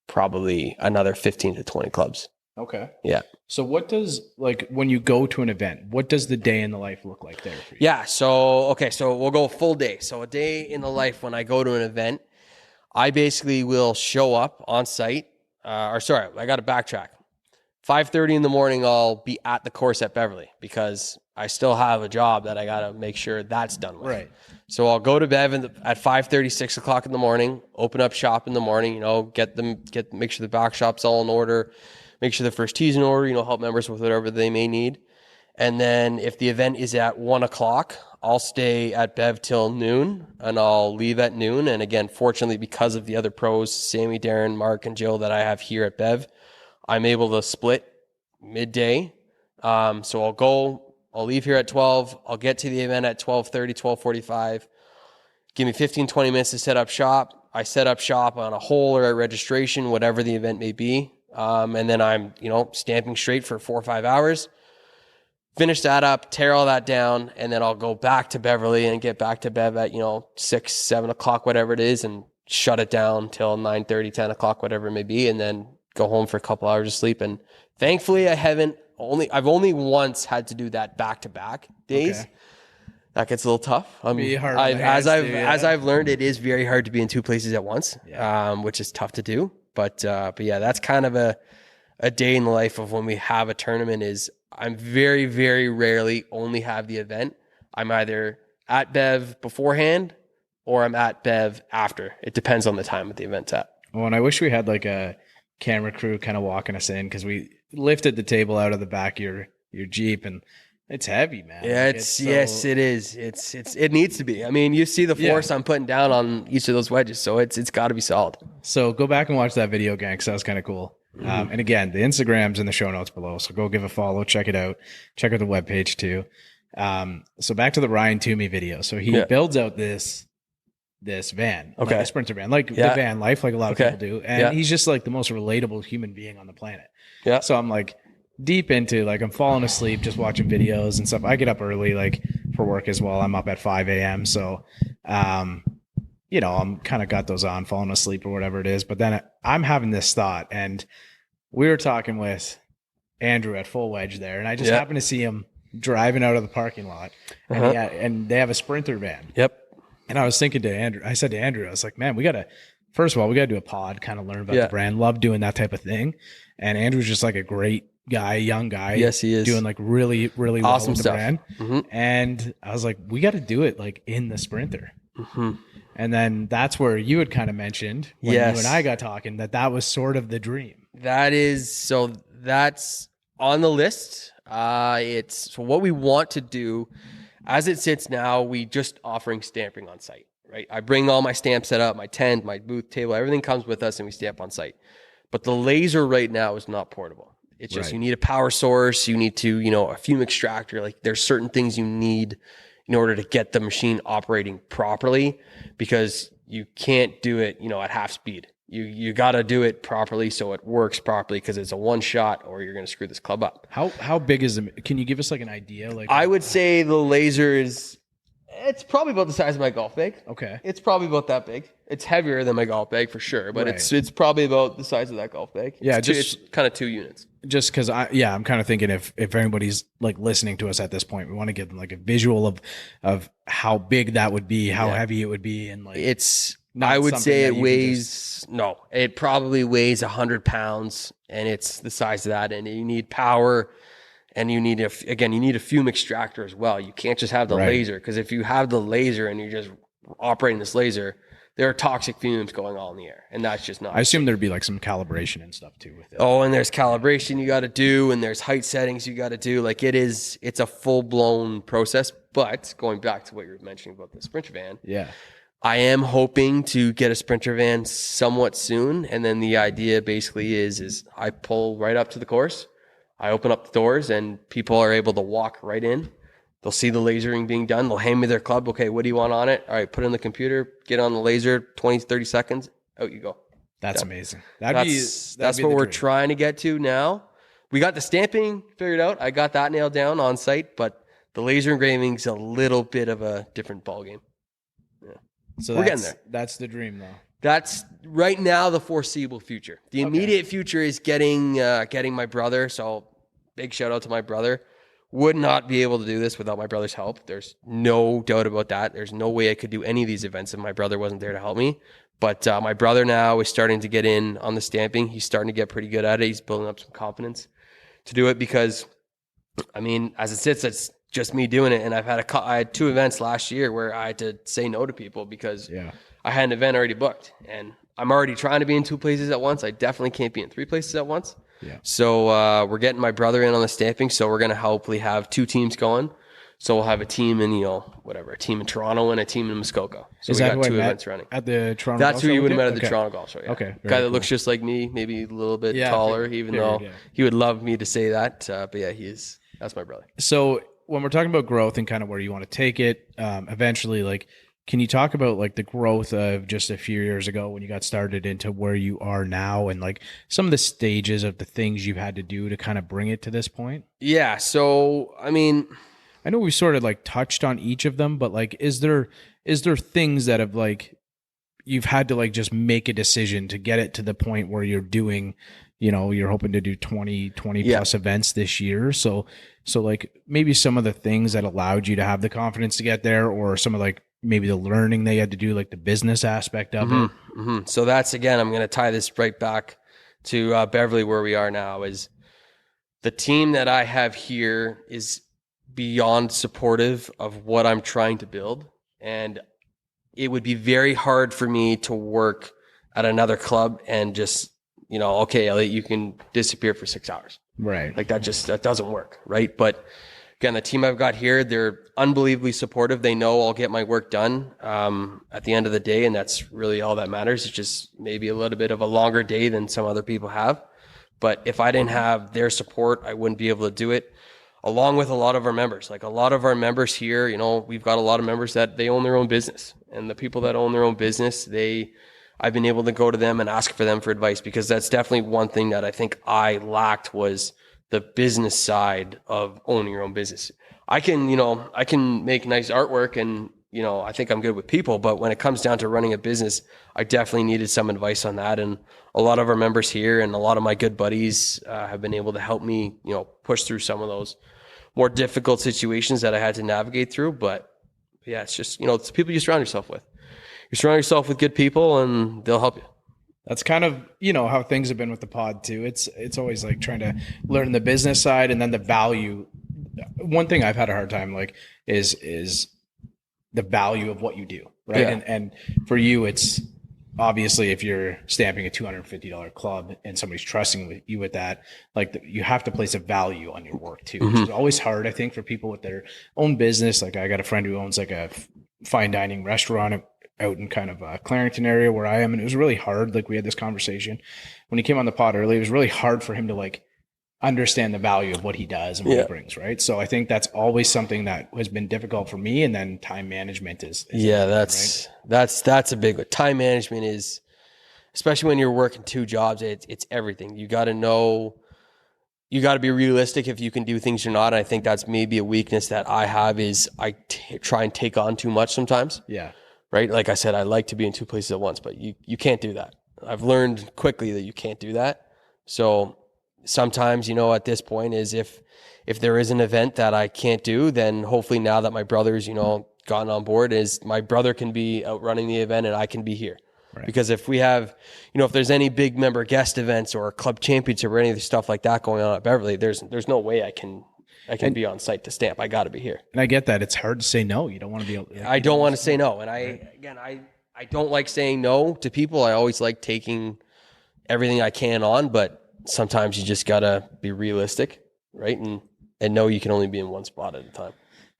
S2: probably another 15 to 20 clubs.
S3: Okay.
S2: Yeah.
S3: So what does, like, when you go to an event, what does the day in the life look like there for you?
S2: Yeah. So we'll go full day. So a day in the life when I go to an event, I basically will show up on site. I got to backtrack. 5:30 in the morning, I'll be at the course at Beverly because I still have a job that I got to make sure that's done with.
S3: Right.
S2: So I'll go to Bev at 5:30, 6 o'clock in the morning, open up shop in the morning, make sure the back shop's all in order, make sure the first tee's in order, help members with whatever they may need. And then if the event is at 1:00, I'll stay at Bev till noon and I'll leave at noon. And again, fortunately, because of the other pros, Sammy, Darren, Mark, and Jill that I have here at Bev, I'm able to split midday. So I'll leave here at 12. I'll get to the event at 12:30, 12:45. Give me 15, 20 minutes to set up shop. I set up shop on a hole or at registration, whatever the event may be. And then I'm, stamping straight for 4 or 5 hours. Finish that up, tear all that down, and then I'll go back to Beverly and get back to Bev at, 6, 7 o'clock, whatever it is, and shut it down till 9:30, 10 o'clock, whatever it may be, and then go home for a couple hours of sleep. And thankfully I've only once had to do that back-to-back days. Okay. That gets a little tough. As I've learned, it is very hard to be in two places at once, which is tough to do. But yeah, that's kind of a day in the life of when we have a tournament. Is I'm very, very rarely only have the event. I'm either at Bev beforehand or I'm at Bev after. It depends on the time that the event's at.
S3: Oh, and I wish we had like a camera crew kind of walking us in, because we lifted the table out of the back of your Jeep, and it's heavy, man.
S2: Yeah, yes, it is. It needs to be. I mean, you see the force I'm putting down on each of those wedges, so it's got to be solid. So
S3: go back and watch that video again, because that was kind of cool. And again, the Instagram's in the show notes below, so go give a follow, check it out, check out the webpage too. So back to the Ryan Toomey video. So he builds out this van, like a Sprinter van, like the van life, like a lot of people do. And he's just like the most relatable human being on the planet. Yeah. So I'm like deep into, like, I'm falling asleep just watching videos and stuff. I get up early, like for work as well. I'm up at 5 a.m. So, I'm kind of got those on, falling asleep or whatever it is. But then I'm having this thought, and we were talking with Andrew at Full Wedge there, and I just happened to see him driving out of the parking lot, and they have a Sprinter van.
S2: Yep.
S3: And I was thinking to Andrew, I said to Andrew, I was like, man, first of all, we got to do a pod, kind of learn about the brand, love doing that type of thing. And Andrew's just like a great guy, young guy.
S2: Yes, he is.
S3: Doing like really, really
S2: awesome
S3: well with
S2: stuff.
S3: The brand. Mm-hmm. And I was like, we got to do it like in the Sprinter. Mm-hmm. And then that's where you had kind of mentioned when you and I got talking that was sort of the dream.
S2: That's on the list. It's so what we want to do. As it sits now, we just offering stamping on site, right? I bring all my stamp set up, my tent, my booth table, everything comes with us and we stamp on site. But the laser right now is not portable. It's just, you need a power source. You need to, a fume extractor. Like, there's certain things you need in order to get the machine operating properly, because you can't do it, at half speed. You got to do it properly so it works properly, because it's a one shot or you're going to screw this club up.
S3: How big is it? Can you give us like an idea? Like,
S2: I would say the laser it's probably about the size of my golf bag.
S3: Okay.
S2: It's probably about that big. It's heavier than my golf bag for sure, but it's probably about the size of that golf bag. It's kind of 2 units.
S3: Just because I'm kind of thinking if anybody's like listening to us at this point, we want to give them like a visual of how big that would be, how heavy it would be, and like
S2: I would say it probably weighs 100 pounds, and it's the size of that, and you need power, and you need a fume extractor as well. You can't just have the laser, because if you have the laser and you're just operating this laser, there are toxic fumes going all in the air, and that's just not.
S3: I assume there'd be like some calibration and stuff too with it.
S2: Oh, and there's calibration you got to do, and there's height settings you got to do. Like, it's a full blown process. But going back to what you were mentioning about the Sprinter van, I am hoping to get a Sprinter van somewhat soon, and then the idea basically is I pull right up to the course, I open up the doors, and people are able to walk right in. They'll see the lasering being done. They'll hand me their club. Okay, what do you want on it? All right, put it in the computer, get on the laser, 20, 30 seconds, out you go.
S3: That's amazing.
S2: That's what we're trying to get to now. We got the stamping figured out. I got that nailed down on site, but the laser engraving's a little bit of a different ballgame. Yeah.
S3: So we're getting there. That's the dream, though.
S2: That's right now the foreseeable future. The immediate future is getting my brother. So big shout out to my brother. Would not be able to do this without my brother's help. There's no doubt about that. There's no way I could do any of these events if my brother wasn't there to help me. But my brother now is starting to get in on the stamping. He's starting to get pretty good at it. He's building up some confidence to do it, because, I mean, as it sits, it's just me doing it. And I had 2 events last year where I had to say no to people because I had an event already booked. And I'm already trying to be in 2 places at once. I definitely can't be in 3 places at once.
S3: Yeah.
S2: So we're getting my brother in on the stamping. So we're going to hopefully have 2 teams going. So we'll have a team in, a team in Toronto and a team in Muskoka. So
S3: Is
S2: we
S3: that
S2: got
S3: who I
S2: 2
S3: met
S2: events running.
S3: at the Toronto
S2: That's
S3: Golf
S2: who
S3: Show
S2: you would
S3: with
S2: have met at the
S3: Okay.
S2: Toronto Golf Show. Yeah.
S3: Okay.
S2: Guy
S3: Very
S2: that
S3: cool.
S2: looks just like me, maybe a little bit
S3: Yeah,
S2: taller,
S3: figured-
S2: even
S3: figured,
S2: though
S3: yeah.
S2: he would love me to say that. But yeah, that's my brother.
S3: So when we're talking about growth and kind of where you want to take it, eventually, like, can you talk about like the growth of just a few years ago when you got started into where you are now, and like some of the stages of the things you've had to do to kind of bring it to this point?
S2: Yeah. So, I mean,
S3: I know we sort of like touched on each of them, but like, is there things that have like you've had to like just make a decision to get it to the point where you're doing, you're hoping to do 20 plus events this year. So like maybe some of the things that allowed you to have the confidence to get there, or some of like maybe the learning they had to do, like the business aspect of it.
S2: Mm-hmm. So that's, again, I'm going to tie this right back to Beverly, where we are now. Is the team that I have here is beyond supportive of what I'm trying to build. And it would be very hard for me to work at another club and just, okay, Elliott, you can disappear for 6 hours.
S3: Right.
S2: Like that doesn't work. Right. But again, the team I've got here, they're unbelievably supportive. They know I'll get my work done at the end of the day. And that's really all that matters. It's just maybe a little bit of a longer day than some other people have. But if I didn't have their support, I wouldn't be able to do it. Along with a lot of our members. Like a lot of our members here, we've got a lot of members that they own their own business. And the people that own their own business, I've been able to go to them and ask for them for advice, because that's definitely one thing that I think I lacked, was the business side of owning your own business. I can make nice artwork and, I think I'm good with people, but when it comes down to running a business, I definitely needed some advice on that. And a lot of our members here and a lot of my good buddies have been able to help me, push through some of those more difficult situations that I had to navigate through. But yeah, it's just, it's the people you surround yourself with. You surround yourself with good people and they'll help you.
S3: That's kind of, how things have been with the pod too. It's always like trying to learn the business side and then the value. One thing I've had a hard time like is the value of what you do. Right.
S2: Yeah.
S3: And for you, it's obviously if you're stamping a $250 club and somebody's trusting you with that, like you have to place a value on your work too, which is always hard, I think, for people with their own business. Like I got a friend who owns like a fine dining restaurant out in kind of Clarington area where I am. And it was really hard. Like we had this conversation when he came on the pod early, it was really hard for him to like understand the value of what he does and what he brings. Right. So I think that's always something that has been difficult for me. And then time management is
S2: that's a big one. Time management is, especially when you're working 2 jobs, it's everything. You got to know, you got to be realistic if you can do things or not. And I think that's maybe a weakness that I have, is I try and take on too much sometimes.
S3: Yeah.
S2: Right. Like I said, I like to be in 2 places at once, but you can't do that. I've learned quickly that you can't do that. So sometimes, at this point is if there is an event that I can't do, then hopefully now that my brother's, gotten on board, is my brother can be out running the event and I can be here. Right. Because if we have, if there's any big member guest events or club championship or any of the stuff like that going on at Beverly, there's no way I can be on site to stamp. I got to be here.
S3: And I get that. It's hard to say no. You don't want to be able to,
S2: I don't want to say no. And I don't like saying no to people. I always like taking everything I can on, but sometimes you just got to be realistic, right? And know you can only be in one spot at a time.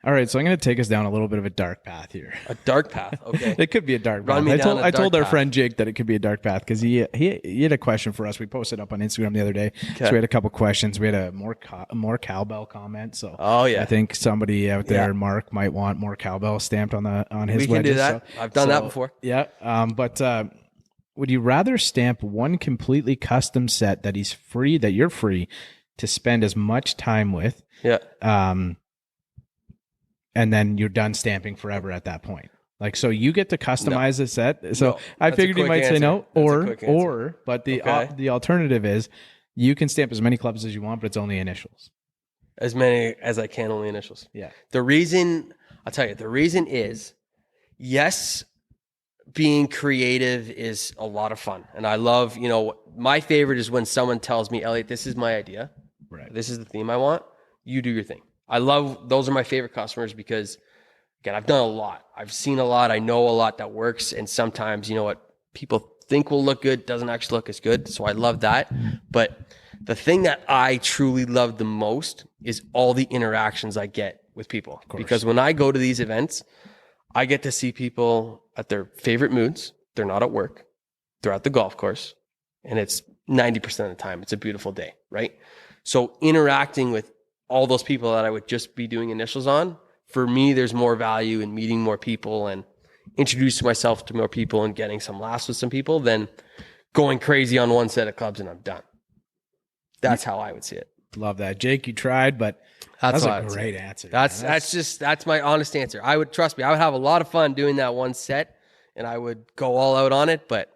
S3: All right, so I'm going to take us down a little bit of a dark path here.
S2: A dark path, okay.
S3: It could be a dark path. I told our friend Jake that it could be a dark path because he had a question for us. We posted up on Instagram the other day. Okay. So we had a couple questions. We had a more cowbell comment. So I think somebody out there, Mark, might want more cowbell stamped on his wedges.
S2: We can do that. So, I've done that before.
S3: Yeah, but would you rather stamp one completely custom set that you're free to spend as much time with?
S2: Yeah.
S3: And then you're done stamping forever at that point. Like, so you get to customize the set. So I figured you might say no, but the alternative is you can stamp as many clubs as you want, but it's only initials.
S2: As many as I can, only initials.
S3: Yeah.
S2: The reason is, yes, being creative is a lot of fun. And I love, my favorite is when someone tells me, Elliott, this is my idea.
S3: Right.
S2: This is the theme I want. You do your thing. Those are my favorite customers because, again, I've done a lot. I've seen a lot. I know a lot that works. And sometimes, what people think will look good doesn't actually look as good. So I love that. But The thing that I truly love the most is all the interactions I get with people. Because when I go to these events, I get to see people at their favorite moods. They're not at work. They're at the golf course. And it's 90% of the time, it's a beautiful day, right? So interacting with all those people that I would just be doing initials on, for me, there's more value in meeting more people and introducing myself to more people and getting some laughs with some people than going crazy on one set of clubs and I'm done. That's how I would see it.
S3: Love that. Jake, you tried, but that's a great answer.
S2: That's my honest answer. I would have a lot of fun doing that one set and I would go all out on it, but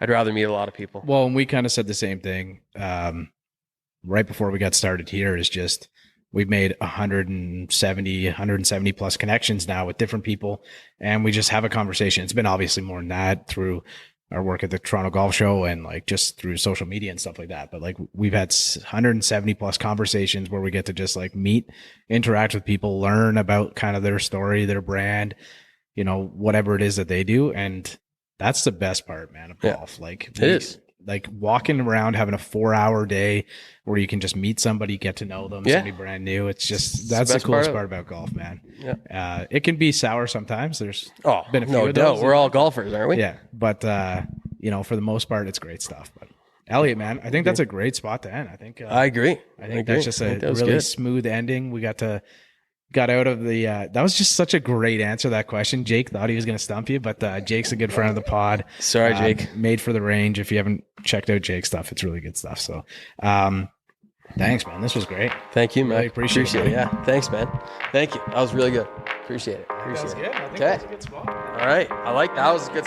S2: I'd rather meet a lot of people.
S3: Well, and we kind of said the same thing right before we got started here, is just we've made 170 plus connections now with different people, and we just have a conversation. It's been obviously more than that through our work at the Toronto Golf Show and like just through social media and stuff like that. But like we've had 170 plus conversations where we get to just like meet, interact with people, learn about kind of their story, their brand, you know, whatever it is that they do. And that's the best part, man, of golf. Like
S2: it is.
S3: Like walking around, having a 4-hour day where you can just meet somebody, get to know them, somebody brand new. It's just, that's the coolest part about golf, man. Yeah. It can be sour sometimes. There's been a few of those.
S2: We're all golfers, aren't we?
S3: Yeah. But, you know, for the most part, it's great stuff. But Elliott, man, I think that's a great spot to end. I think,
S2: I agree.
S3: I think that's just a really smooth ending. We got out of the, that was just such a great answer to that question. Jake thought he was going to stump you, but Jake's a good friend of the pod.
S2: Sorry, Jake.
S3: Made for the Range. If you haven't checked out Jake's stuff, it's really good stuff. So, thanks, man. This was great.
S2: Thank you, man.
S3: Really appreciate it.
S2: Yeah. Thanks, man. Thank you. That was really good. Appreciate it.
S3: That was good. I think
S2: Okay.
S3: that was a good spot.
S2: All right. I like that. That was a good